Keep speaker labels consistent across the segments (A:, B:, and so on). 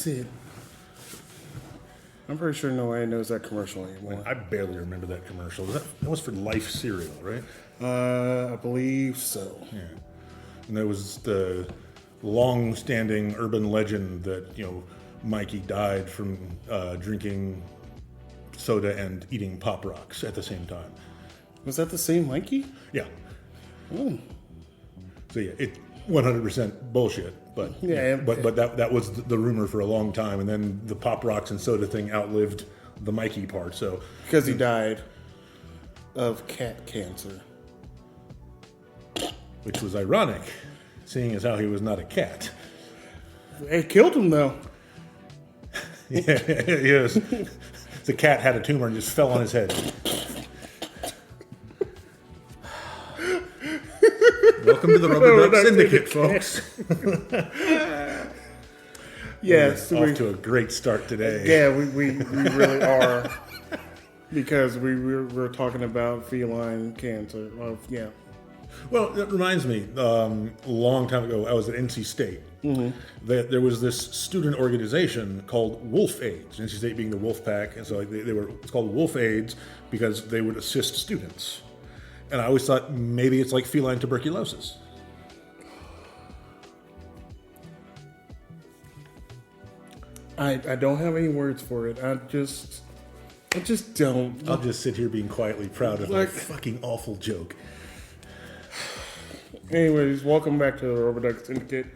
A: was it? I'm pretty sure nobody knows that commercial anymore.
B: I barely remember that commercial. That was for Life cereal, right?
A: I believe so.
B: Yeah. And there was the long-standing urban legend that, Mikey died from drinking soda and eating Pop Rocks at the same time.
A: Was that the same Mikey?
B: Yeah.
A: Oh.
B: So yeah, it 100% bullshit. But
A: yeah,
B: but that was the rumor for a long time, and then the Pop Rocks and soda thing outlived the Mikey part. So
A: because he died of cat cancer,
B: which was ironic, seeing as how he was not a cat.
A: It killed him though.
B: Yeah, yes. The cat had a tumor and just fell on his head. Welcome to the Rubber Duck Syndicate, folks.
A: Yes,
B: off to a great start today.
A: Yeah, we really are, because we're talking about feline cancer. Yeah.
B: Well, that reminds me. A long time ago, I was at NC State. Mm-hmm. There was this student organization called Wolf AIDS. NC State being the Wolf Pack, and so it's called Wolf AIDS because they would assist students. And I always thought maybe it's like feline tuberculosis.
A: I don't have any words for it. I just don't.
B: I'll just sit here being quietly proud of a fucking awful joke.
A: Anyways, welcome back to the Rubber Duck Syndicate.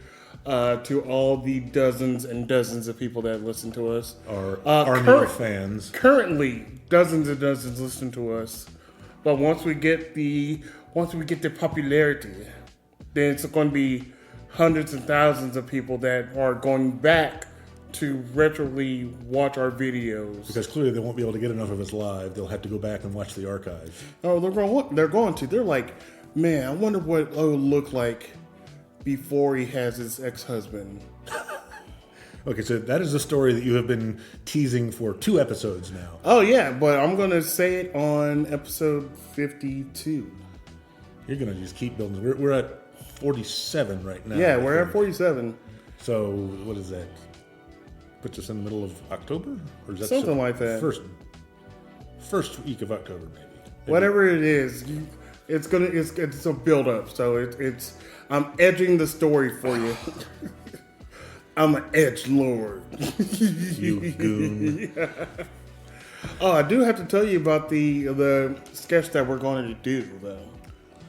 A: To all the dozens and dozens of people that listen to us.
B: Our army of fans.
A: Currently, dozens and dozens listen to us. But once we get the popularity, then it's going to be hundreds and thousands of people that are going back to retroly watch our videos.
B: Because clearly they won't be able to get enough of us live. They'll have to go back and watch the archives.
A: Oh, they're going to. They're like, man, I wonder what it would look like before he has his ex-husband.
B: Okay, so that is a story that you have been teasing for 2 episodes now.
A: Oh, yeah, but I'm going to say it on episode 52.
B: You're going to just keep building. We're at 47 right now.
A: Yeah, we're at 47.
B: So, what is that? Puts us in the middle of October? Or is that
A: something like that.
B: First week of October, maybe.
A: Whatever it is, it's a build-up, so it's I'm edging the story for you. I'm an edge lord.
B: You goon.
A: Yeah. Oh, I do have to tell you about the sketch that we're going to do, though.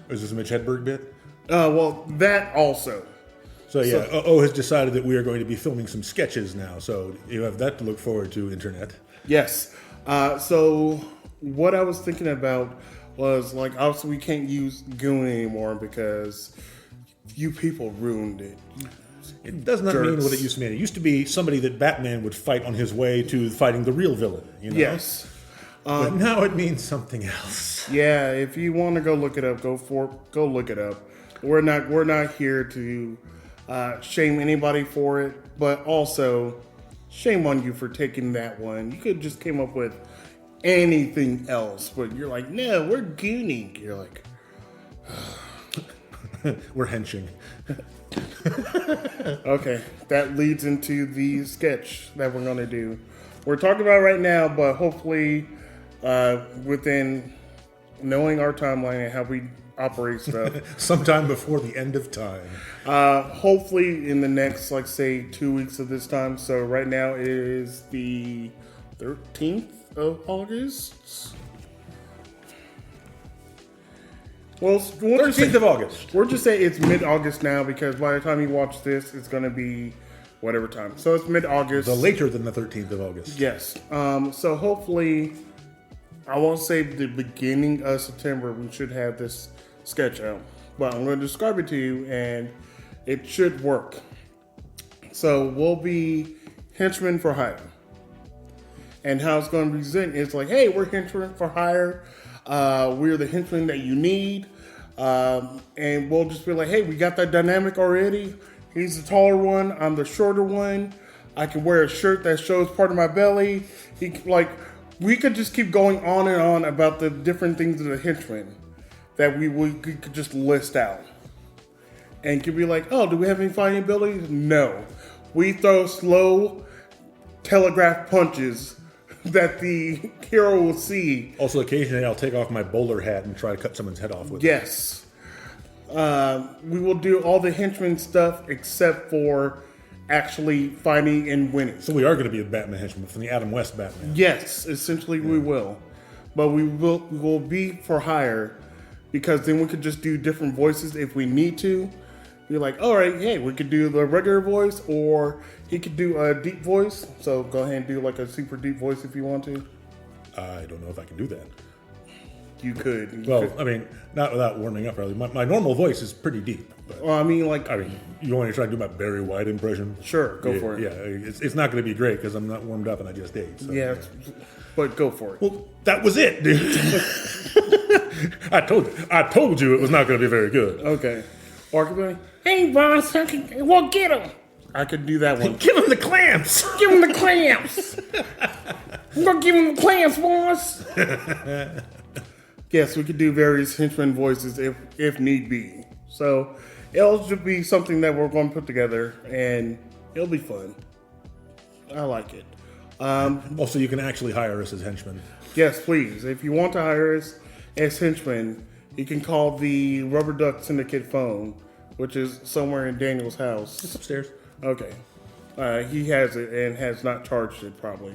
B: Is this a Mitch Hedberg bit?
A: Well, that also.
B: So, yeah, O has decided that we are going to be filming some sketches now, so you have that to look forward to, Internet.
A: Yes. So, what I was thinking about was, obviously we can't use goon anymore because you people ruined it.
B: It does not mean what it used to mean. It used to be somebody that Batman would fight on his way to fighting the real villain.
A: Yes.
B: But now it means something else.
A: Yeah, if you want to go look it up, go look it up. We're not here to shame anybody for it, but also shame on you for taking that one. You could just came up with anything else, but you're like, no, we're gooning. You're like,
B: we're henching.
A: Okay, that leads into the sketch that we're going to do. We're talking about it right now, but hopefully within knowing our timeline and how we operate stuff.
B: Sometime before the end of time.
A: Hopefully in the next, say, 2 weeks of this time. So right now it is the 13th of August. Well,
B: 13th of August.
A: We're just saying it's mid-August now because by the time you watch this, it's going to be whatever time. So it's mid-August.
B: So later than the 13th of August.
A: Yes. So hopefully, I won't say the beginning of September, we should have this sketch out. But I'm going to describe it to you, and it should work. So we'll be henchmen for hire. And how it's going to present is like, hey, we're henchmen for hire. We're the henchmen that you need. And we'll just be like, hey, we got that dynamic already. He's the taller one. I'm the shorter one. I can wear a shirt that shows part of my belly. We could just keep going on and on about the different things of the henchmen that we could just list out. And could be like, oh, do we have any fighting abilities? No. We throw slow telegraph punches that the hero will see.
B: Also, occasionally I'll take off my bowler hat and try to cut someone's head off with it.
A: Yes. We will do all the henchman stuff except for actually fighting and winning.
B: So we are going to be a Batman henchman from the Adam West Batman.
A: Yes, essentially we will. But we will be for hire, because then we could just do different voices if we need to. Be like, all right, hey, we could do the regular voice, or he could do a deep voice. So go ahead and do like a super deep voice if you want to.
B: I don't know if I can do that.
A: You could.
B: I mean, not without warming up early. My normal voice is pretty deep. But,
A: Well, I mean, like,
B: you want me to try to do my Barry White impression?
A: Sure, go for it.
B: Yeah, it's not going to be great because I'm not warmed up and I just ate. So,
A: yeah, but go for it.
B: Well, that was it, dude. I told you it was not going to be very good.
A: Okay. Or I could be like, hey, boss, well, get him. I could do that one.
B: Give him the clamps.
A: Give him the clamps. I'm going to give him the clamps, boss. Yes, we could do various henchman voices if need be. So it'll just be something that we're going to put together, and it'll be fun. I like it.
B: Also, you can actually hire us as henchmen.
A: Yes, please. If you want to hire us as henchmen, you can call the Rubber Duck Syndicate phone, which is somewhere in Daniel's house.
B: It's upstairs.
A: Okay. He has it and has not charged it, probably.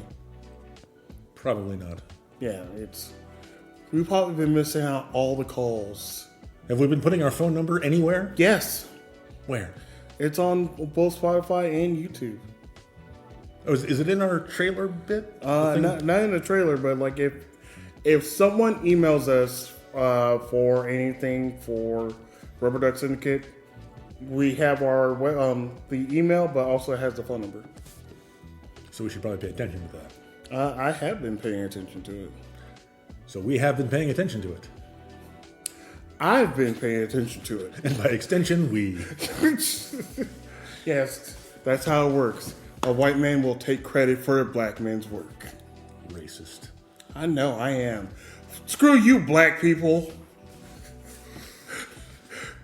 B: Probably not.
A: Yeah, we've probably been missing out all the calls.
B: Have we been putting our phone number anywhere?
A: Yes.
B: Where?
A: It's on both Spotify and YouTube.
B: Oh, is it in our trailer bit?
A: Not in the trailer, but like if someone emails us for anything for Rubber Duck Syndicate, we have our the email, but also has the phone number.
B: So we should probably pay attention to that.
A: I have been paying attention to it.
B: So we have been paying attention to it.
A: I've been paying attention to it.
B: And by extension, we.
A: Yes, that's how it works. A white man will take credit for a black man's work.
B: Racist.
A: I know, I am. Screw you, black people.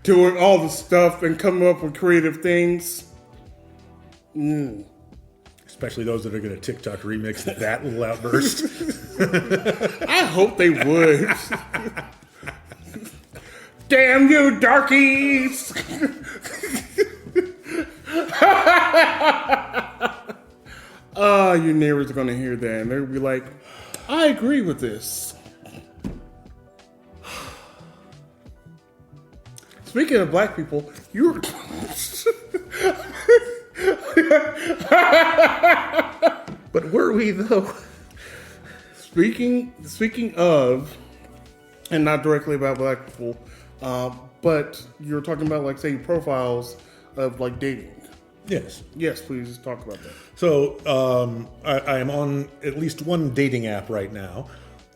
A: Doing all the stuff and coming up with creative things.
B: Especially those that are going to TikTok remix that little outburst.
A: I hope they would. Damn you, darkies! Your neighbors are going to hear that and they'll be like, I agree with this. Speaking of black people, you're...
B: But were we, though?
A: Speaking of, and not directly about black people, but you're talking about, like, say, profiles of, like, dating.
B: Yes.
A: Yes, please talk about that.
B: So, I am on at least one dating app right now,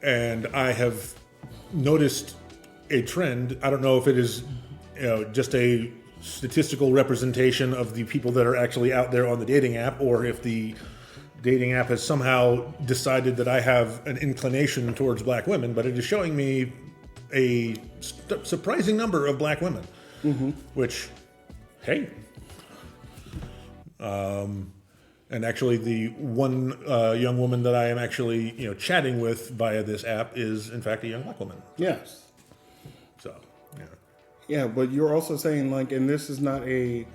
B: and I have noticed a trend. I don't know if it is, just a statistical representation of the people that are actually out there on the dating app, or if the dating app has somehow decided that I have an inclination towards black women, but it is showing me a surprising number of black women, which, hey. And actually the one young woman that I am actually, chatting with via this app is, in fact, a young black woman.
A: Yes.
B: So, yeah.
A: Yeah, but you're also saying, like, and this is not a...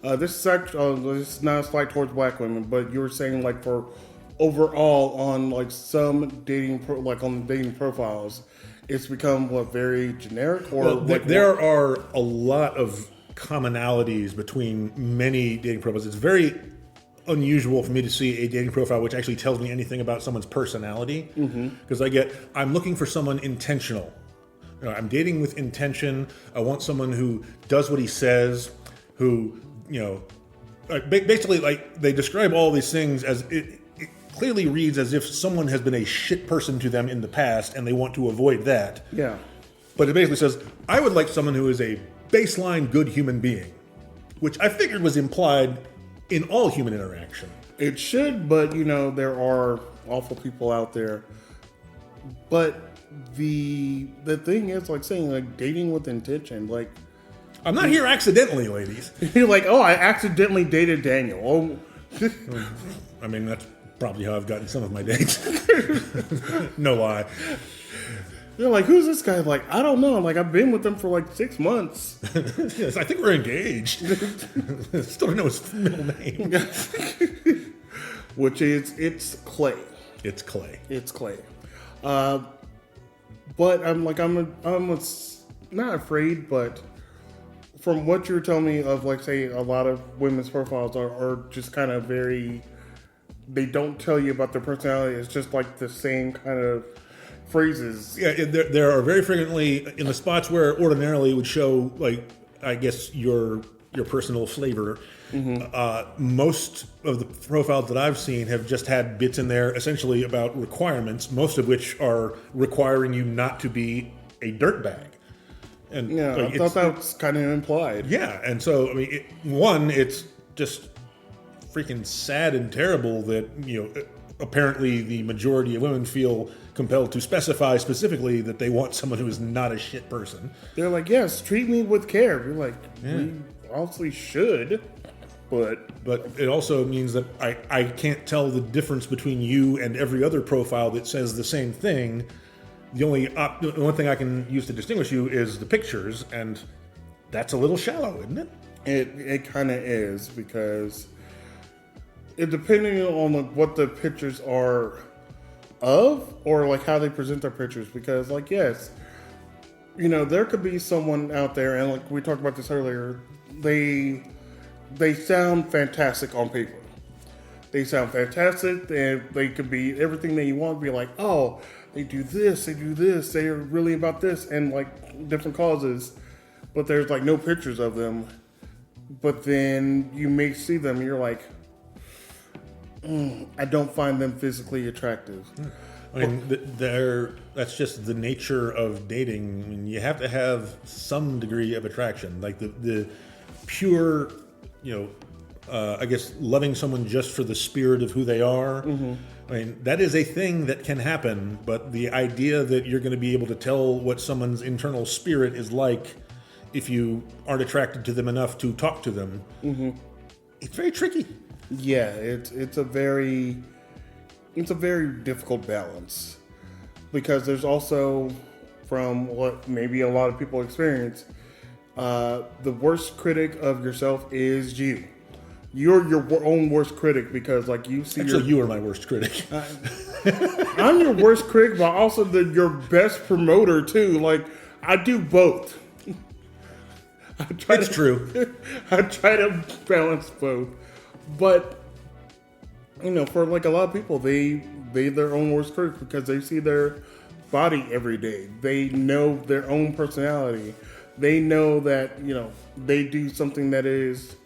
A: this is not a slight towards black women, but you were saying, like, for overall on, like, some dating, on the dating profiles, it's become, very generic? Or
B: well, there are a lot of commonalities between many dating profiles. It's very unusual for me to see a dating profile which actually tells me anything about someone's personality. Because I'm looking for someone intentional. I'm dating with intention. I want someone who does what he says, who... basically, like, they describe all these things as it clearly reads as if someone has been a shit person to them in the past and they want to avoid that.
A: Yeah.
B: But it basically says, I would like someone who is a baseline good human being, which I figured was implied in all human interaction.
A: It should, but, there are awful people out there. But the thing is, like, saying, like, dating with intention, like...
B: I'm not here accidentally, ladies.
A: You're like, oh, I accidentally dated Daniel. Oh,
B: I mean, that's probably how I've gotten some of my dates. No lie.
A: They're like, who's this guy? Like, I don't know. Like, I've been with him for like 6 months.
B: Yes, I think we're engaged. Still don't know his middle name.
A: Which is, it's Clay.
B: It's Clay.
A: It's Clay. But I'm not afraid, but from what you're telling me of, like, say, a lot of women's profiles are just kind of very, they don't tell you about their personality. It's just like the same kind of phrases.
B: Yeah, there are very frequently in the spots where ordinarily it would show, like, I guess your personal flavor. Most of the profiles that I've seen have just had bits in there essentially about requirements, most of which are requiring you not to be a dirtbag. And
A: yeah, I thought that was kind of implied.
B: Yeah, and so I mean, it's just freaking sad and terrible that apparently the majority of women feel compelled to specify specifically that they want someone who is not a shit person.
A: They're like, yes, treat me with care. We're like, we obviously should, but
B: it also means that I can't tell the difference between you and every other profile that says the same thing. The only one thing I can use to distinguish you is the pictures, and that's a little shallow, isn't it?
A: It kind of is, because it depending on like what the pictures are of, or like how they present their pictures. Because like, yes, there could be someone out there, and like we talked about this earlier, they sound fantastic on paper. They sound fantastic, and they could be everything that you want to be. Like, oh, they do this, they are really about this, and like different causes, but there's like no pictures of them. But then you may see them, and you're like, I don't find them physically attractive.
B: I mean, that's just the nature of dating. I mean, you have to have some degree of attraction, like the pure, I guess loving someone just for the spirit of who they are. I mean, that is a thing that can happen, but the idea that you're going to be able to tell what someone's internal spirit is like if you aren't attracted to them enough to talk to them, it's very tricky.
A: Yeah, it's a very difficult balance, because there's also, from what maybe a lot of people experience, the worst critic of yourself is you. You're your own worst critic, because like you see.
B: Actually, you are my worst critic.
A: I'm your worst critic, but also your best promoter too. Like, I do both.
B: It's true.
A: I try to balance both, but for like a lot of people, they're their own worst critic because they see their body every day. They know their own personality. They know that they do something that is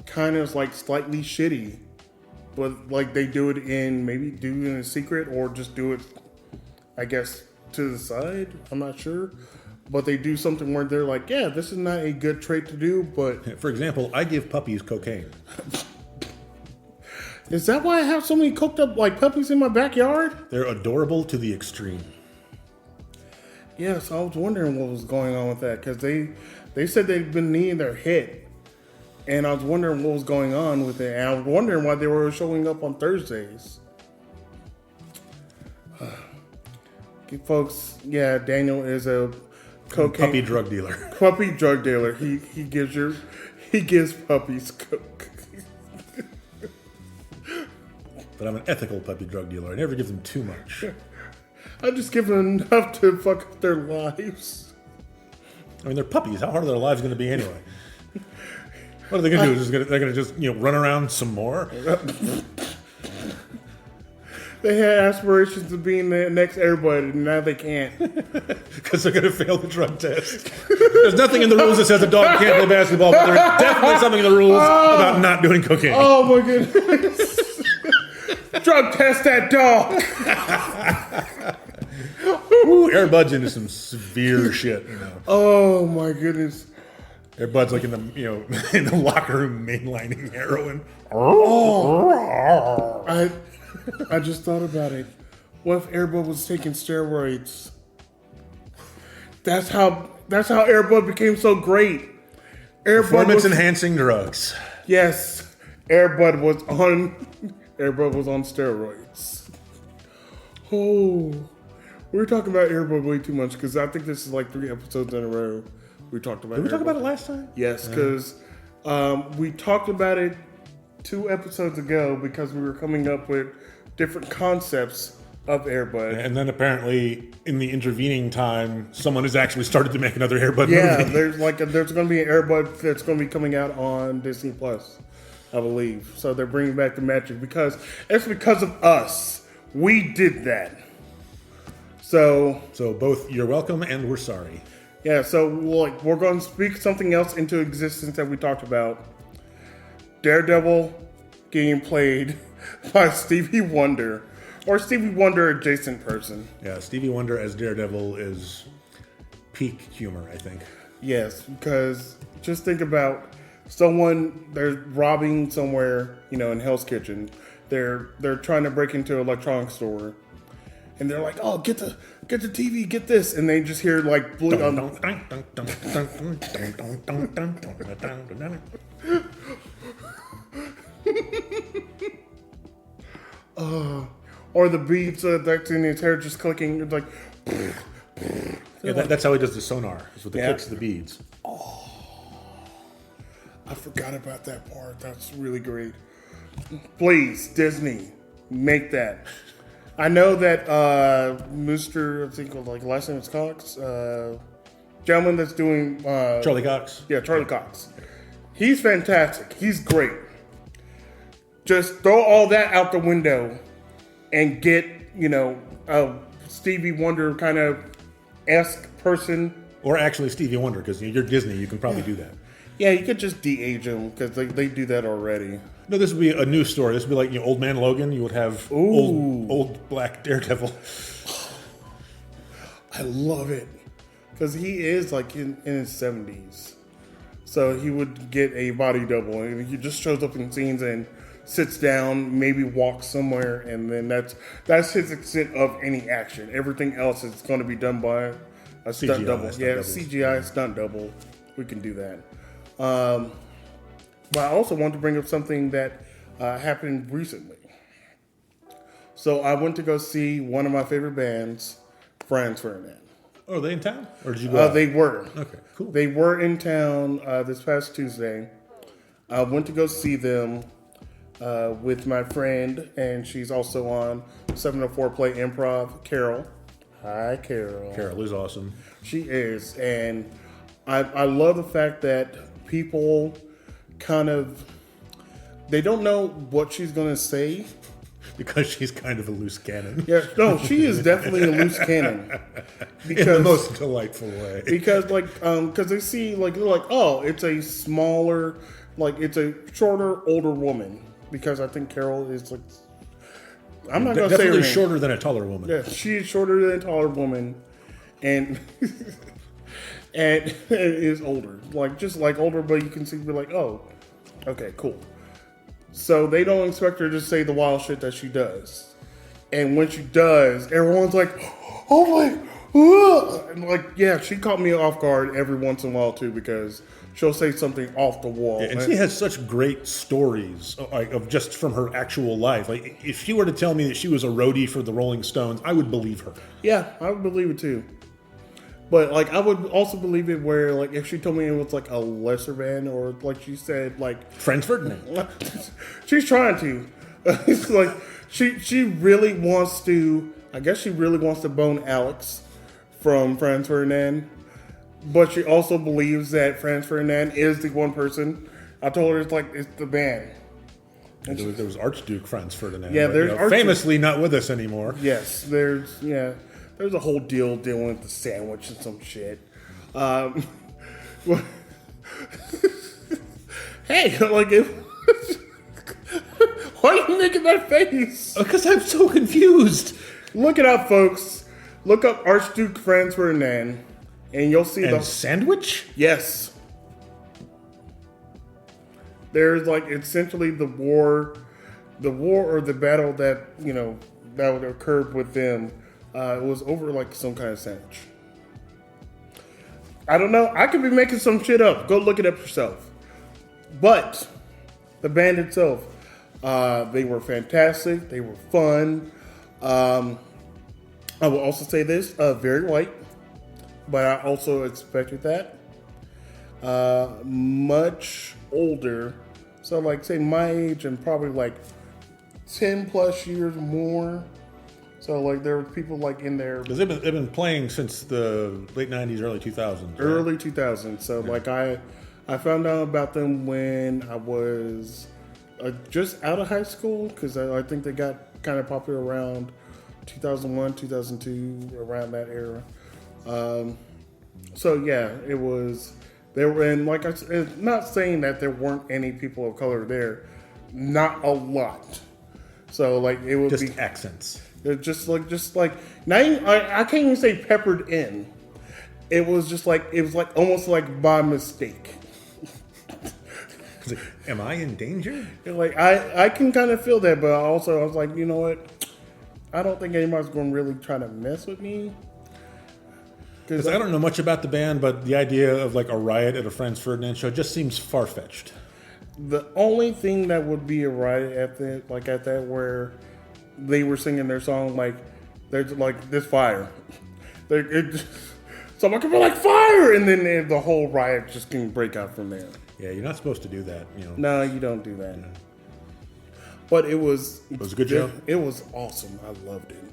A: kind of like slightly shitty, but like they do it in a secret, or just do it, I guess, to the side. I'm not sure, but they do something where they're like, yeah, this is not a good trait to do. But
B: for example, I give puppies cocaine.
A: Is that why I have so many cooked up like puppies in my backyard?
B: They're adorable to the extreme.
A: Yes, I was wondering what was going on with that, because they said they'd been kneeing their head. And I was wondering what was going on with it. And I was wondering why they were showing up on Thursdays. Folks, yeah, Daniel is a
B: puppy drug dealer.
A: Puppy drug dealer. He gives puppies coke.
B: But I'm an ethical puppy drug dealer. I never give them too much.
A: I just give them enough to fuck up their lives.
B: I mean, they're puppies. How hard are their lives going to be anyway? What are they going to do? They're going to just run around some more?
A: They had aspirations of being the next everybody, and now they can't.
B: Because they're going to fail the drug test. There's nothing in the rules that says a dog can't play basketball, but there's definitely something in the rules about not doing cocaine.
A: Oh my goodness. Drug test that dog.
B: Ooh, Air Bud's into some severe shit.
A: Oh my goodness.
B: Air Bud's like in the in the locker room mainlining heroin.
A: Oh. I just thought about it. What if Air Bud was taking steroids? That's how Air Bud became so great.
B: Performance enhancing drugs.
A: Yes. Air Bud was on Airbud was on steroids. Oh, we were talking about Airbud way too much because I think this is like 3 episodes in a row we talked about.
B: Did we talk
A: Airbud.
B: about it last time?
A: Yes, because we talked about it 2 episodes ago because we were coming up with different concepts of Airbud.
B: And then apparently, in the intervening time, someone has actually started to make another Airbud
A: Yeah,
B: movie.
A: there's going to be an Airbud that's going to be coming out on Disney Plus, I believe. So they're bringing back the magic because it's because of us. We did that. So
B: both you're welcome and we're sorry.
A: yeah, so we're going to speak something else into existence that we talked about. Daredevil getting played by Stevie Wonder, or Stevie Wonder adjacent person.
B: Yeah, Stevie Wonder as Daredevil is peak humor, I think.
A: Yes, because just think about they're robbing somewhere, in Hell's Kitchen. They're trying to break into an electronics store, and they're like, "Oh, get the TV, get this," and they just hear like blue. Or the beats that's in his hair just clicking. It's like,
B: Yeah, that's how he does the sonar. Is with the clicks of the beads.
A: I forgot about that part. That's really great. Please, Disney, make that. I know that Mr. I think last name is Cox, gentleman that's doing
B: Charlie Cox.
A: Yeah, Charlie Cox. He's fantastic. He's great. Just throw all that out the window and get, a Stevie Wonder kind of esque person.
B: Or actually Stevie Wonder, because you're Disney, you can probably do that.
A: Yeah, you could just de-age him because they do that already.
B: No, this would be a new story. This would be like Old Man Logan. You would have old black Daredevil.
A: I love it because he is like in his 70s. So he would get a body double and he just shows up in scenes and sits down, maybe walks somewhere, and then that's his extent of any action. Everything else is going to be done by a stunt double. CGI stunt double. We can do that. But I also want to bring up something that happened recently. So I went to go see one of my favorite bands, Franz Ferdinand.
B: Oh, are they in town? Or did you go out?
A: They were.
B: Okay, cool.
A: They were in town this past Tuesday. I went to go see them with my friend, and she's also on 704 Play Improv, Carol. Hi, Carol.
B: Carol is awesome.
A: She is. And I love the fact that people they don't know what she's going to say.
B: Because she's kind of a loose cannon.
A: Yeah, no, she is definitely a loose cannon.
B: In the most delightful way.
A: Because because they see they're like, oh, it's a smaller, it's a shorter, older woman. Because I think Carol is I'm not going to say her name.
B: Definitely shorter than a taller woman.
A: Yeah, she is shorter than a taller woman, and and is older, just older, but you can see oh, okay, cool. So they don't expect her to say the wild shit that she does. And when she does, everyone's like, oh my, and yeah, she caught me off guard every once in a while too, because she'll say something off the wall.
B: Yeah, and she has such great stories of just from her actual life. If she were to tell me that she was a roadie for the Rolling Stones, I would believe her.
A: Yeah, I would believe it too. But I would also believe it where if she told me it was a lesser band, or she said
B: Franz Ferdinand.
A: She's trying to. It's she really wants to. I guess she really wants to bone Alex from Franz Ferdinand, but she also believes that Franz Ferdinand is the one person. I told her it's the band.
B: And there was Archduke Franz Ferdinand.
A: Yeah, there's
B: famously not with us anymore.
A: Yes, there's a whole dealing with the sandwich and some shit. Hey, why are you making that face?
B: Because I'm so confused.
A: Look it up, folks. Look up Archduke Franz Ferdinand, and you'll see the
B: sandwich.
A: Yes, there's essentially the war or the battle that that would occur with them. It was over some kind of sandwich. I don't know. I could be making some shit up. Go look it up yourself. But the band itself, They were fantastic. They were fun. I will also say this, very white, but I also expected that. Much older, so like say my age and probably like 10 plus years more. So like there were people like in there
B: because they've been playing since the late 90s, early 2000s. Right?
A: Early 2000s. So like I found out about them when I was just out of high school, because I think they got kind of popular around 2001, 2002, around that era. So yeah, it was. They were, and like I said, not saying that there weren't any people of color there, not a lot. So like it would
B: just
A: be
B: accents.
A: Just like not even, I can't even say peppered in. It was like almost like by mistake.
B: Like, am I in danger?
A: Like I can kind of feel that, but also I was like, you know what? I don't think anybody's going to really try to mess with me.
B: Because I don't know much about the band, but the idea of like a riot at a Franz Ferdinand show just seems far-fetched.
A: The only thing that would be a riot at that where they were singing their song like there's like this fire, someone could be like fire, and then the whole riot just can break out from there.
B: Yeah, you're not supposed to do that.
A: No, you don't do that. But it was
B: a good show.
A: It was awesome. I loved it,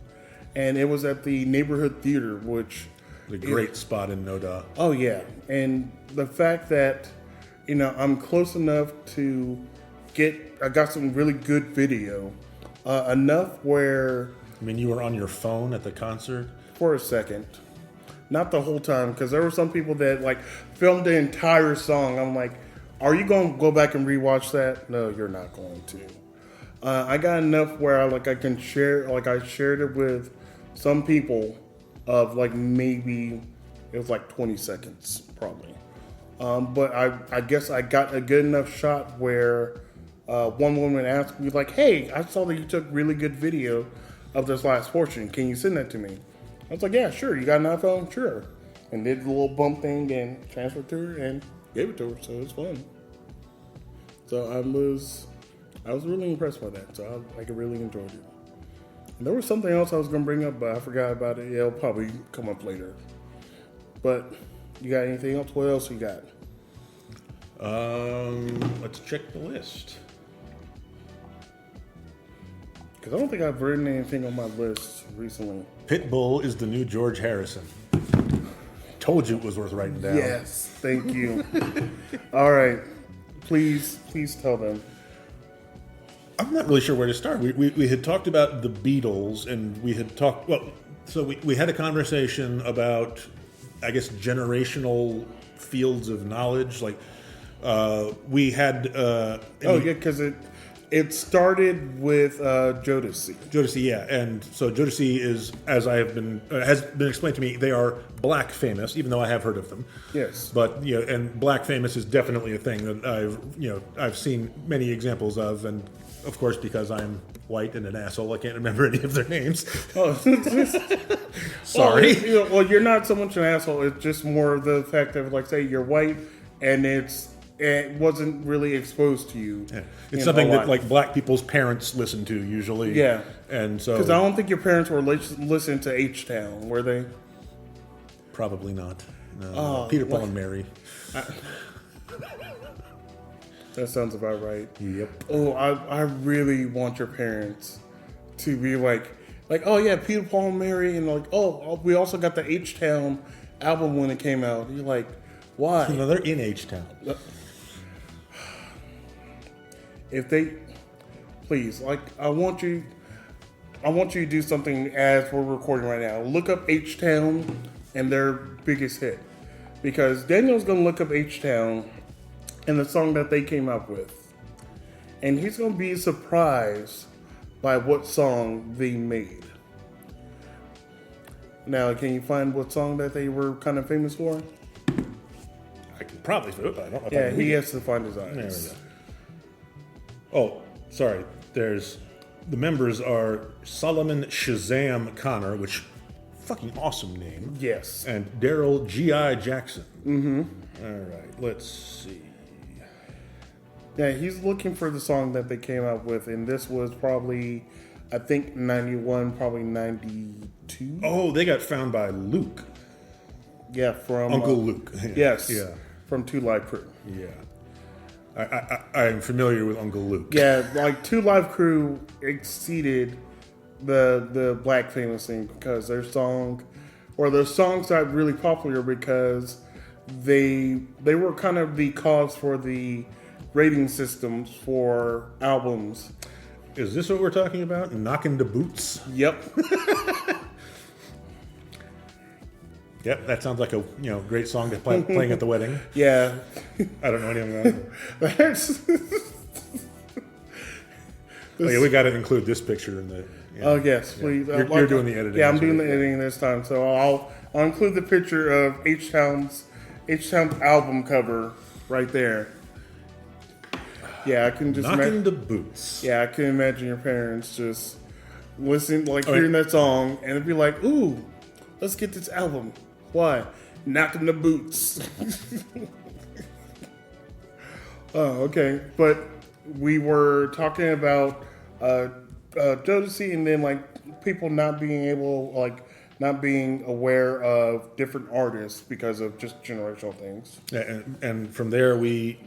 A: and it was at the neighborhood theater, which.
B: A great spot in Noda.
A: Oh yeah, and the fact that I'm close enough to I got some really good video, enough where.
B: I mean, you were on your phone at the concert?
A: For a second, not the whole time, because there were some people that like filmed the entire song. I'm like, are you going to go back and rewatch that? No, you're not going to. I got enough where I can share. Like I shared it with some people. Of like maybe it was like 20 seconds probably, but I guess I got a good enough shot where one woman asked me like, "Hey, I saw that you took really good video of this last portion. Can you send that to me?" I was like, "Yeah, sure. You got an iPhone? Sure." And did the little bump thing and transferred to her and gave it to her. So it was fun. So I was really impressed by that. So I really enjoyed it. There was something else I was going to bring up, but I forgot about it. It'll probably come up later. But you got anything else? What else you got?
B: Let's check the list.
A: Because I don't think I've written anything on my list recently.
B: Pitbull is the new George Harrison. Told you it was worth writing down.
A: Yes, thank you. All right. Please tell them.
B: I'm not really sure where to start. We had talked about the Beatles, and we had talked. Well, so we had a conversation about, I guess, generational fields of knowledge. Like we had.
A: Because it started with Jodeci.
B: Jodeci, yeah, and so Jodeci is, as I have been has been explained to me, they are black famous, even though I have heard of them.
A: Yes,
B: but and black famous is definitely a thing that I've seen many examples of, and of course because I'm white and an asshole, I can't remember any of their names. Oh, sorry.
A: Well, you're not so much an asshole. It's just more the fact that, like, say you're white and it wasn't really exposed to you.
B: Yeah. It's something that like black people's parents listen to usually.
A: Yeah,
B: and so
A: because I don't think your parents were listening to H-Town, were they?
B: Probably not. No. Peter, Paul, and Mary.
A: That sounds about right.
B: Yep.
A: Oh, I really want your parents to be like, oh yeah, Peter, Paul, and Mary, and like, oh, we also got the H-Town album when it came out. You're like, why?
B: No, they're in H-Town.
A: If they, please, like, I want you to do something as we're recording right now. Look up H-Town and their biggest hit, because Daniel's gonna look up H-Town and the song that they came up with, and he's gonna be surprised by what song they made. Now, can you find what song that they were kind of famous for?
B: I can probably do it, but I don't know.
A: Yeah, he has to find his eyes.
B: There we go. Oh, sorry. The members are Solomon Shazam Connor, which fucking awesome name.
A: Yes.
B: And Daryl G.I. Jackson. Mm-hmm. All right, let's see.
A: Yeah, he's looking for the song that they came out with, and this was probably, I think, 91, probably 92.
B: Oh, they got found by Luke.
A: Yeah, from
B: Uncle Luke.
A: Yes.
B: Yeah.
A: From Two Live Crew.
B: Yeah. I'm familiar with Uncle Luke.
A: Yeah, like Two Live Crew exceeded the Black Famous thing because their songs got really popular because they were kind of the cause for the rating systems for albums.
B: Is this what we're talking about? Knocking the Boots?
A: Yep.
B: Yep, that sounds like a great song to playing at the wedding.
A: Yeah.
B: I don't know anything about it.
A: Yeah,
B: we got to include this picture in the.
A: Oh yes, please.
B: You're doing the editing.
A: Yeah, I'm doing the editing this time, so I'll include the picture of H-Town's album cover right there. Yeah, I can just
B: Knocking the Boots.
A: Yeah, I can imagine your parents just hearing that song and it'd be like, "Ooh, let's get this album." Why? Knocking the Boots. Oh, okay. But we were talking about Jodeci and then people not being aware of different artists because of just generational things.
B: Yeah, and from there we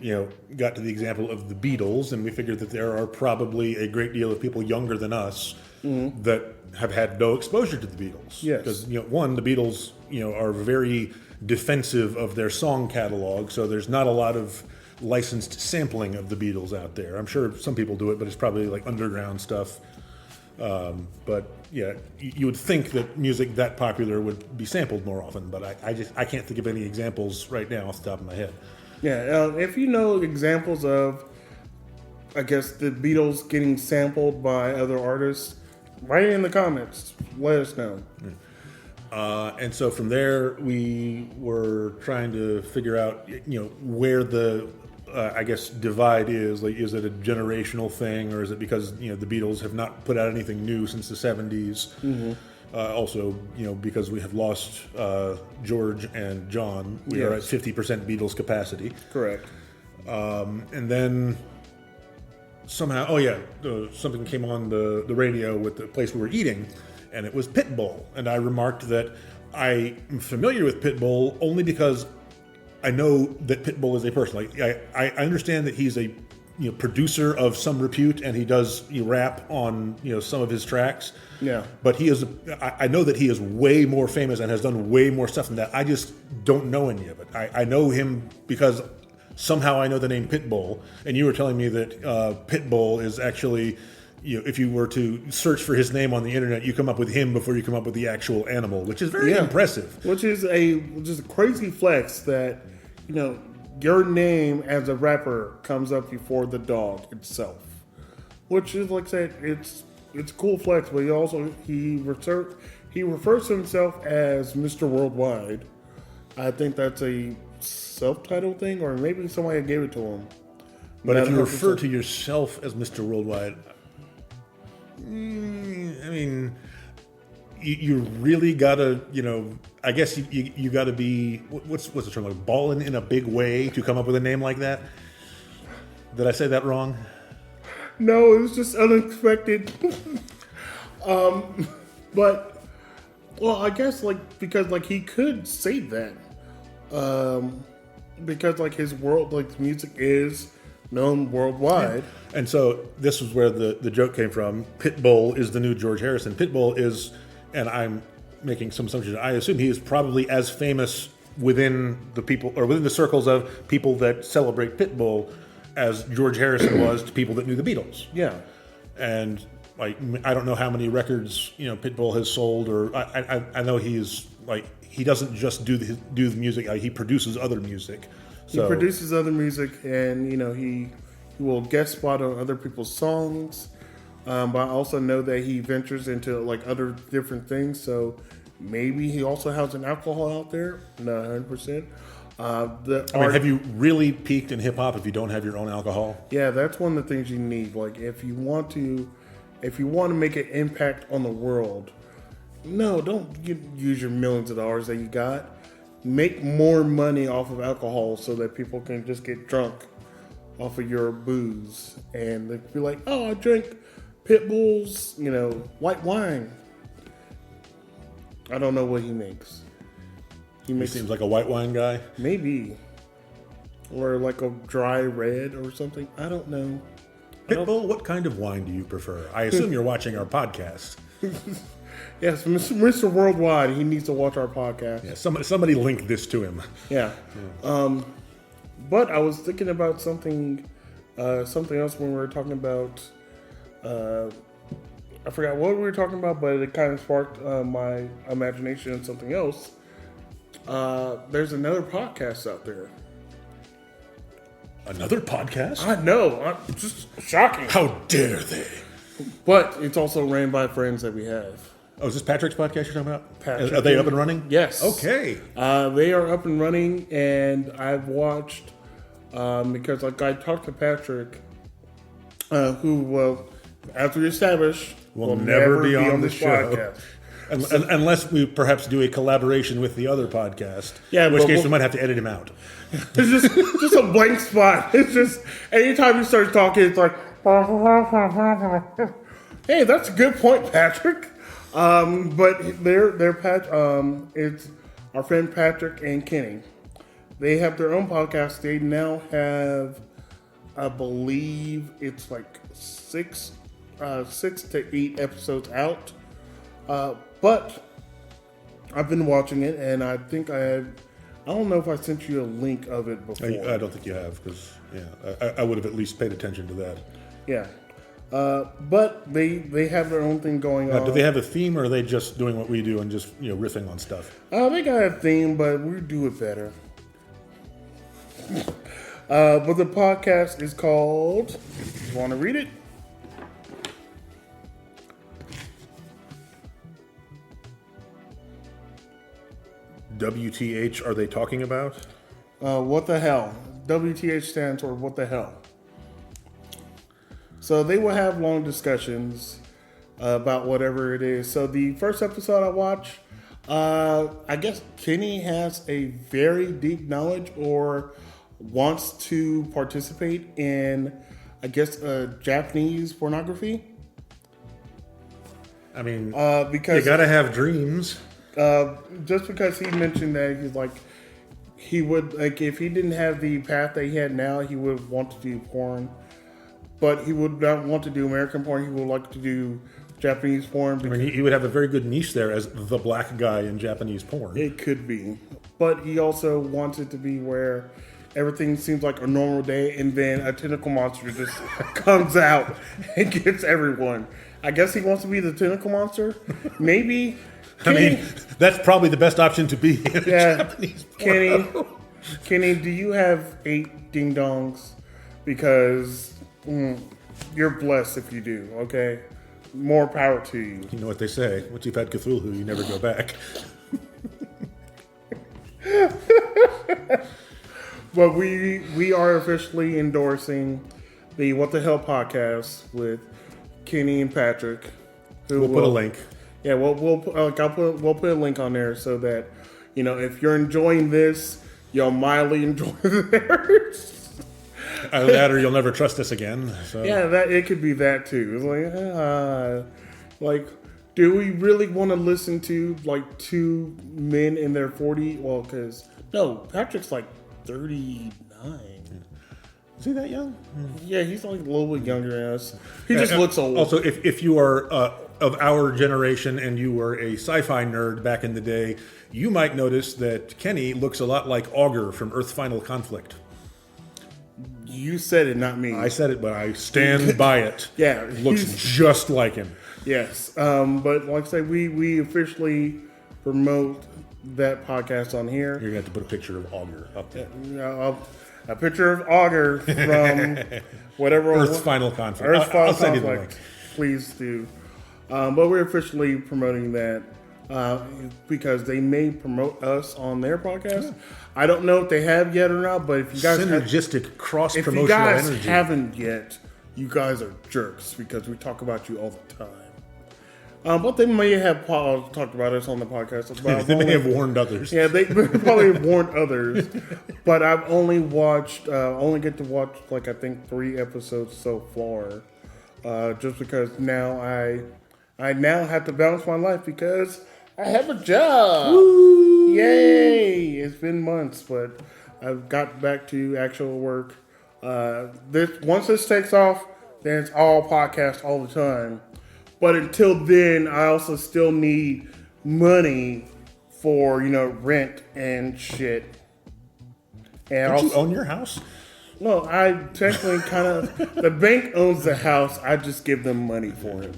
B: got to the example of the Beatles, and we figured that there are probably a great deal of people younger than us that have had no exposure to the Beatles.
A: Yes.
B: Because the Beatles are very defensive of their song catalog, so there's not a lot of licensed sampling of the Beatles out there. I'm sure some people do it, but it's probably like underground stuff. But yeah, you would think that music that popular would be sampled more often, but I can't think of any examples right now off the top of my head.
A: Yeah, if you know examples of, I guess, the Beatles getting sampled by other artists, write it in the comments. Let us know.
B: And so from there, we were trying to figure out, where the divide is. Like, is it a generational thing, or is it because the Beatles have not put out anything new since the '70s? Mm-hmm. Also, because we have lost George and John, we are at 50% Beatles capacity.
A: Correct.
B: And then somehow, something came on the radio with the place we were eating, and it was Pitbull. And I remarked that I am familiar with Pitbull only because I know that Pitbull is a person. Like, I understand that he's a producer of some repute, and he does rap on some of his tracks.
A: Yeah.
B: But he is. I know that he is way more famous and has done way more stuff than that. I just don't know any of it. I know him because somehow I know the name Pitbull, and you were telling me that Pitbull is actually. If you were to search for his name on the internet, you come up with him before you come up with the actual animal, which is very impressive.
A: Which is a crazy flex that, your name as a rapper comes up before the dog itself. Which is, like I said, it's a cool flex, but he refers to himself as Mr. Worldwide. I think that's a self-title thing, or maybe somebody gave it to him.
B: But if you refer to yourself as Mr. Worldwide, I mean, you really gotta, I guess you gotta be, what's the term, like balling in a big way to come up with a name like that? Did I say that wrong?
A: No, it was just unexpected. But, well, I guess because he could say that, because his music is known worldwide.
B: Yeah. And so this is where the joke came from. Pitbull is the new George Harrison. Pitbull is, and I'm making some assumptions, I assume he is probably as famous within the people, or within the circles of people that celebrate Pitbull as George Harrison was to people that knew the Beatles.
A: Yeah.
B: And I don't know how many records Pitbull has sold, or I know he doesn't just do the music, he produces other music. So,
A: he produces other music, and he will guest spot on other people's songs. But I also know that he ventures into other different things. So maybe he also has an alcohol out there. Not 100%.
B: Have you really peaked in hip hop if you don't have your own alcohol?
A: Yeah, that's one of the things you need. If you want to make an impact on the world, no, don't use your millions of dollars that you got. Make more money off of alcohol so that people can just get drunk. off of your booze, and they'd be like, "Oh, I drink Pitbull's, white wine." I don't know what he makes.
B: He seems like a white wine guy.
A: Maybe. Or like a dry red or something. I don't know.
B: Pitbull, what kind of wine do you prefer? I assume you're watching our podcast.
A: Yes, Mr. Worldwide, he needs to watch our podcast.
B: Yeah, somebody link this to him.
A: Yeah. But I was thinking about something else when we were talking about, I forgot what we were talking about, but it kind of sparked my imagination and something else. There's another podcast out there.
B: Another podcast?
A: I know. Just shocking.
B: How dare they?
A: But it's also ran by friends that we have.
B: Oh, is this Patrick's podcast you're talking about?
A: Patrick,
B: are they up and running?
A: Yes.
B: Okay.
A: They are up and running, and I've watched, because like I talked to Patrick, who, well, as we established, will never be on this podcast.
B: Unless we perhaps do a collaboration with the other podcast.
A: Yeah,
B: in which case we might have to edit him out.
A: It's just a blank spot. It's just, anytime he starts talking, it's like, hey, that's a good point, Patrick. But it's our friend Patrick and Kenny. They have their own podcast. They now have, I believe it's like 6 to 8 episodes out. But I've been watching it, and I think I don't know if I sent you a link of it before.
B: I don't think you have, because I would have at least paid attention to that.
A: Yeah. But they have their own thing going on.
B: Do they have a theme, or are they just doing what we do and just riffing on stuff?
A: They got a theme, but we do it better. But the podcast is called. You want to read it?
B: WTH are they talking about?
A: What the hell? WTH stands for what the hell. So they will have long discussions about whatever it is. So the first episode I watched, I guess Kenny has a very deep knowledge or wants to participate in, I guess, Japanese pornography.
B: I mean,
A: because
B: you gotta have dreams.
A: Just because he mentioned that he's like, he would, like, if he didn't have the path that he had now, he would want to do porn. But he would not want to do American porn. He would like to do Japanese porn.
B: I mean, he would have a very good niche there as the black guy in Japanese porn.
A: It could be. But he also wants it to be where everything seems like a normal day, and then a tentacle monster just comes out and gets everyone. I guess he wants to be the tentacle monster. Maybe.
B: I mean, that's probably the best option to be in Japanese porn.
A: Kenny, do you have 8 ding-dongs? Because you're blessed if you do, okay? More power to you.
B: You know what they say. Once you've had Cthulhu, you never go back.
A: But we are officially endorsing the What the Hell podcast with Kenny and Patrick.
B: We'll put a link.
A: Yeah, we'll put a link on there so that, if you're enjoying this, you'll mildly enjoy theirs.
B: Either that or you'll never trust us again. So.
A: Yeah, it could be that too. It's like, do we really want to listen to like 2 men in their 40s? Well, because no, Patrick's like 39.
B: Is he that young?
A: Yeah, he's like a little bit younger than us. He just looks old.
B: Also, if you are of our generation and you were a sci-fi nerd back in the day, you might notice that Kenny looks a lot like Augur from Earth's Final Conflict.
A: You said it, not me.
B: I said it, but I stand by it.
A: Yeah.
B: Looks just like him.
A: Yes. But like I say, we officially promote that podcast on here.
B: You're going to have to put a picture of Augur up there.
A: A picture of Augur from whatever.
B: Earth's Final Conflict. I'll send you the link.
A: Please do. But we're officially promoting that because they may promote us on their podcast. Yeah. I don't know if they have yet or not, but if you guys
B: synergistic cross promotional
A: if you guys
B: energy.
A: Haven't yet, you guys are jerks because we talk about you all the time. But they may have talked about us on the podcast. But
B: They may have warned others.
A: Yeah, they probably have warned others. But I've only only get to watch like I think 3 episodes so far. Just because now I now have to balance my life because I have a job. Woo! Yay! It's been months, but I've got back to actual work. Once this takes off, then it's all podcast all the time. But until then, I also still need money for, rent and shit. And
B: Don't you own your house?
A: No, I technically kind of... The bank owns the house. I just give them money for it.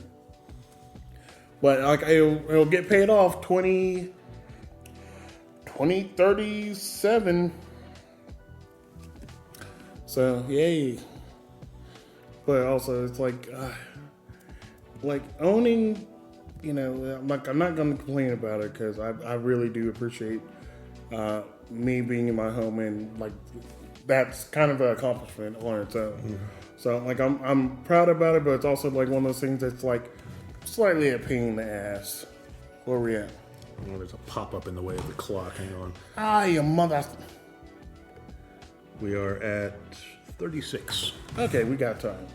A: But like it'll get paid off 2037. So, yay. But also, it's like owning, I'm not going to complain about it because I really do appreciate me being in my home, and like that's kind of an accomplishment on its own. Mm-hmm. So like I'm proud about it, but it's also like one of those things that's like slightly a pain in the ass. Where we at?
B: Oh, there's a pop-up in the way of the clock. Hang on.
A: Ah, you mother.
B: We are at 36.
A: Okay, we got time.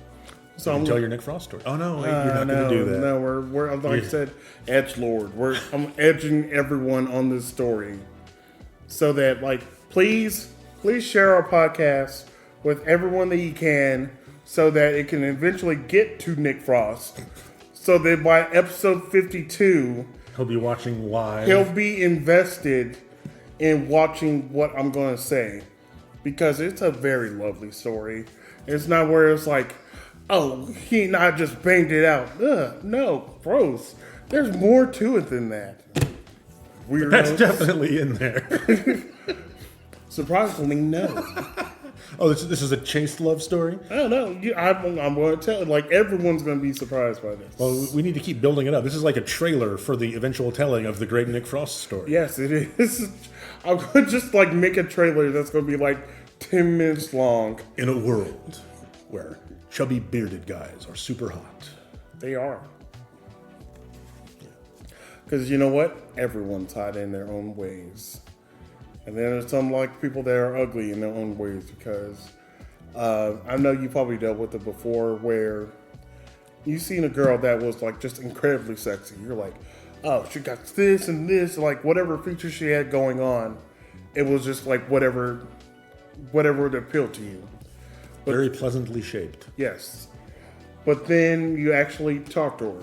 B: So you tell your Nick Frost story. Oh no, you're not going to do that.
A: No, we're like I said, edgelord. I'm edging everyone on this story, so that please share our podcast with everyone that you can, so that it can eventually get to Nick Frost, so that by episode 52,
B: he'll be watching live.
A: He'll be invested in watching what I'm going to say, because it's a very lovely story. It's not where it's like, oh, he not just banged it out. Ugh, no, gross. There's more to it than that. Weirdos.
B: That's definitely in there.
A: Surprisingly, no.
B: Oh, this is a chaste love story?
A: I don't know. I'm going to tell you. Like, everyone's going to be surprised by this.
B: Well, we need to keep building it up. This is like a trailer for the eventual telling of the great Nick Frost story.
A: Yes, it is. I'm going to just make a trailer that's going to be 10 minutes long.
B: In a world where chubby bearded guys are super hot.
A: They are. Because you know what? Everyone's hot in their own ways. And then there's some people that are ugly in their own ways, because I know you probably dealt with it before, where you've seen a girl that was just incredibly sexy. You're like, oh, she got this and this, whatever feature she had going on, it was just whatever would appeal to you. But,
B: very pleasantly shaped.
A: Yes. But then you actually talk to her,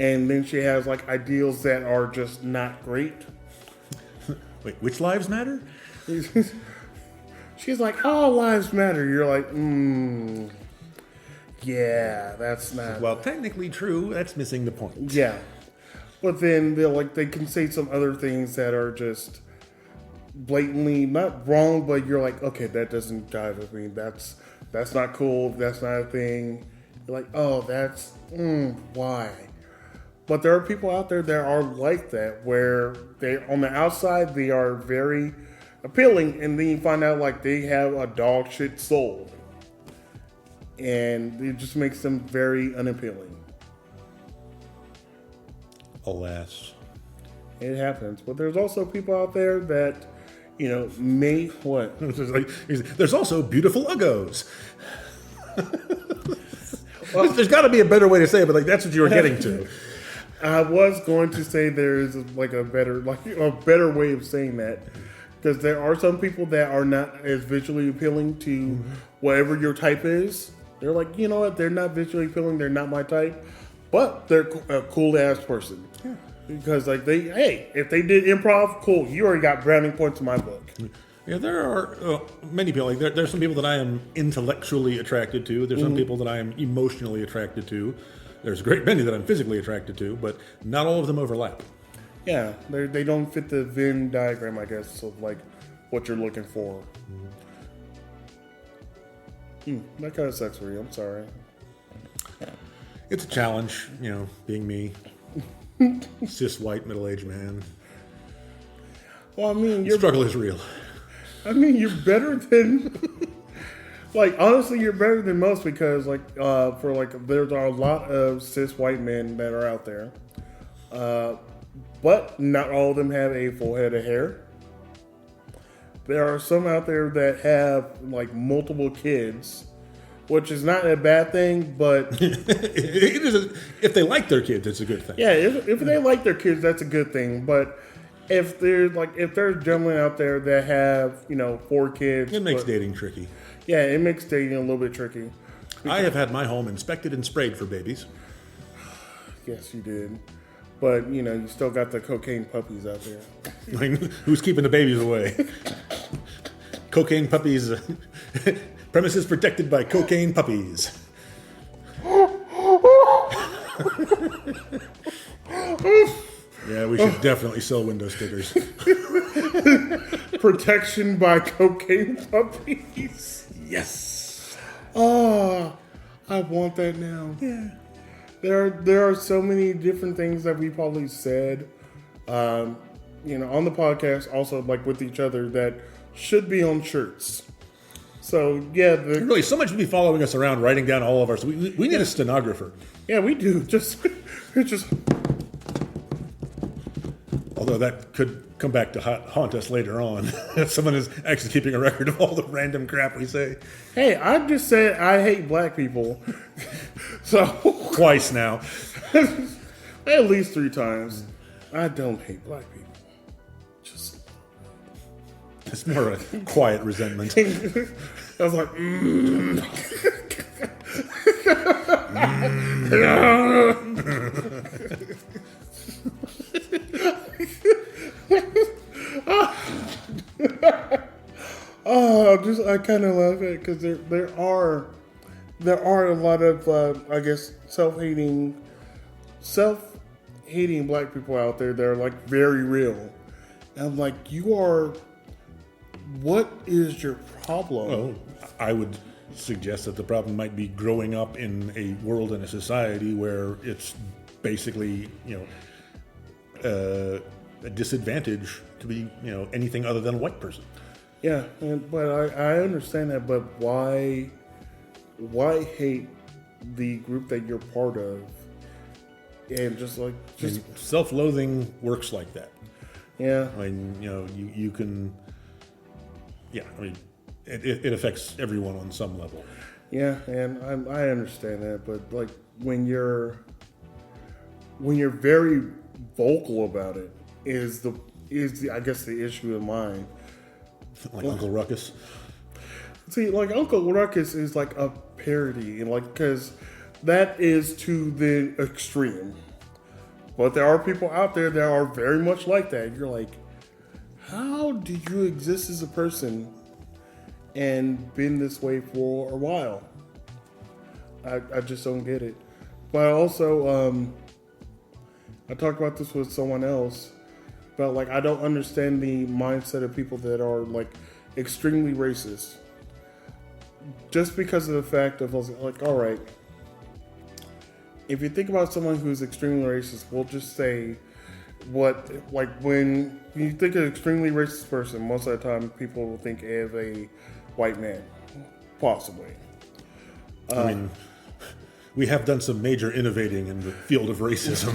A: and then she has ideals that are just not great.
B: Wait, which lives matter?
A: She's like, all lives matter. You're like, yeah, that's not.
B: Well, technically true. That's missing the point.
A: Yeah. But then they can say some other things that are just blatantly not wrong, but you're like, okay, that doesn't jive with me. That's not cool. That's not a thing. You're like, oh, that's why? But there are people out there that are like that, where they on the outside they are very appealing, and then you find out they have a dog shit soul, and it just makes them very unappealing.
B: Alas,
A: it happens. But there's also people out there that may what?
B: There's also beautiful uggos. Well, there's got to be a better way to say it, but that's what you were getting to.
A: I was going to say there's a better way of saying that, because there are some people that are not as visually appealing to whatever your type is. They're like, you know what? They're not visually appealing. They're not my type, but they're a cool ass person. Yeah. Because if they did improv, cool. You already got brownie points in my book.
B: Yeah, there are many people. There's some people that I am intellectually attracted to. There's some people that I am emotionally attracted to. There's a great many that I'm physically attracted to, but not all of them overlap.
A: Yeah, they don't fit the Venn diagram, I guess, of what you're looking for. That kind of sucks for you. I'm sorry.
B: It's a challenge, being me, cis white middle-aged man.
A: Well, I mean,
B: the struggle is real.
A: I mean, you're better than. Like, honestly, you're better than most because, like, there's a lot of cis white men that are out there. But not all of them have a full head of hair. There are some out there that have, like, multiple kids, which is not a bad thing, but...
B: if they like their kids, it's a good thing.
A: Yeah, if they like their kids, that's a good thing. But if there's gentlemen out there that have, 4 kids...
B: It makes dating tricky.
A: Yeah, it makes dating a little bit tricky.
B: I have had my home inspected and sprayed for babies.
A: Yes, you did. But, you still got the cocaine puppies out there.
B: I mean, who's keeping the babies away? Cocaine puppies. Premises protected by cocaine puppies. Yeah, we should definitely sell window stickers.
A: Protection by cocaine puppies.
B: Yes.
A: Oh, I want that now.
B: Yeah.
A: There are so many different things that we probably said, on the podcast, also like with each other, that should be on shirts. So yeah,
B: Really, so much to be following us around, writing down all of our. So we need a stenographer.
A: Yeah, we do. Just.
B: Although that could come back to haunt us later on. If someone is actually keeping a record of all the random crap we say.
A: Hey, I just said I hate black people. So
B: Twice now.
A: at least 3 times. I don't hate black people. Just
B: It's more a quiet resentment.
A: I was like, I kind of love it because there are a lot of I guess self-hating black people out there that are like very real. And I'm like, what is your problem?
B: Well, I would suggest that the problem might be growing up in a world and a society where it's basically, a disadvantage to be, anything other than a white person.
A: Yeah, but I understand that, but why hate the group that you're part of? And just
B: self-loathing works like that.
A: Yeah.
B: I mean, you can. Yeah, I mean, it affects everyone on some level.
A: Yeah, and I understand that, but like when you're very vocal about it is the I guess the issue of mine.
B: Like Uncle Ruckus.
A: See, like Uncle Ruckus is like a parody, and like because that is to the extreme. But there are people out there that are very much like that. You're like, how do you exist as a person and been this way for a while? I just don't get it. But also, I talked about this with someone else, but like I don't understand the mindset of people that are like extremely racist. Just because of the fact of like, all right, if you think about someone who's extremely racist, we'll just say when you think of an extremely racist person, most of the time people will think of a white man, possibly.
B: I mean, we have done some major innovating in the field of racism.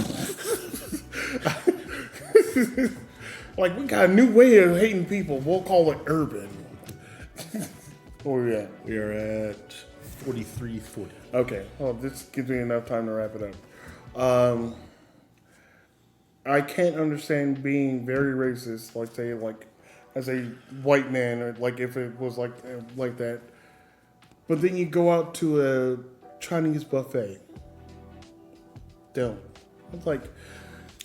A: Like, we got a new way of hating people. We'll call it urban. Where are we at?
B: We are at 43:40.
A: Okay. Well, this gives me enough time to wrap it up. I can't understand being very racist, like say, like as a white man, or like if it was like that. But then you go out to a Chinese buffet. Don't. It's like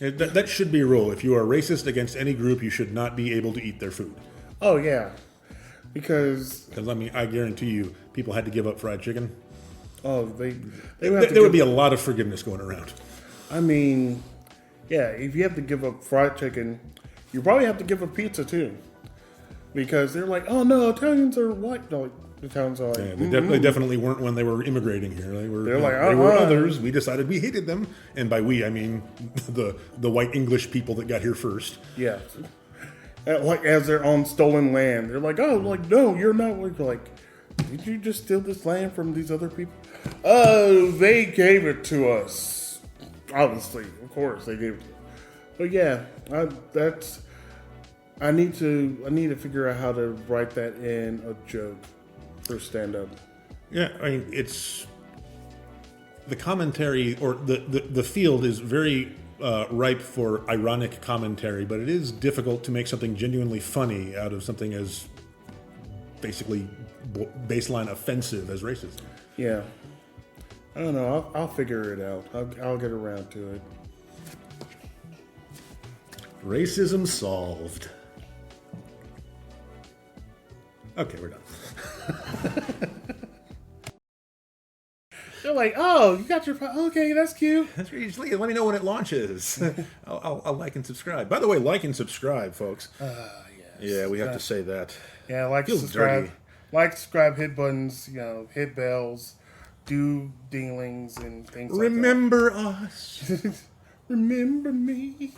B: That should be a rule. If you are racist against any group, you should not be able to eat their food.
A: Oh yeah, because
B: I mean, I guarantee you, people had to give up fried chicken.
A: Oh, there
B: would be a lot of forgiveness going around.
A: I mean, yeah, if you have to give up fried chicken, you probably have to give up pizza too, because they're like, oh no, Italians are white. No, Italians are like,
B: yeah, they definitely weren't when they were immigrating here. They were
A: they
B: were others. We decided we hated them, and by we I mean the white English people that got here first.
A: Yeah, like as they're on stolen land, they're like, oh, like no, you're not. Like, did you just steal this land from these other people? Oh, they gave it to us. Obviously, of course, they gave it to us. But yeah, I need to figure out how to write that in a joke for stand-up.
B: Yeah, I mean, it's the commentary or the field is very ripe for ironic commentary, but it is difficult to make something genuinely funny out of something as basically baseline offensive as racism.
A: Yeah, I don't know. I'll figure it out. I'll get around to it.
B: Racism solved. Okay, we're done.
A: They're like, oh, you got your... Okay, that's cute.
B: That's usually. Let me know when it launches. I'll like and subscribe. By the way, like and subscribe, folks.
A: Yes.
B: Yeah, we have to say that.
A: Yeah, like,
B: Feels
A: subscribe.
B: dirty.
A: Like, subscribe, hit buttons, hit bells, do dinglings and things like that.
B: Remember us.
A: Remember me.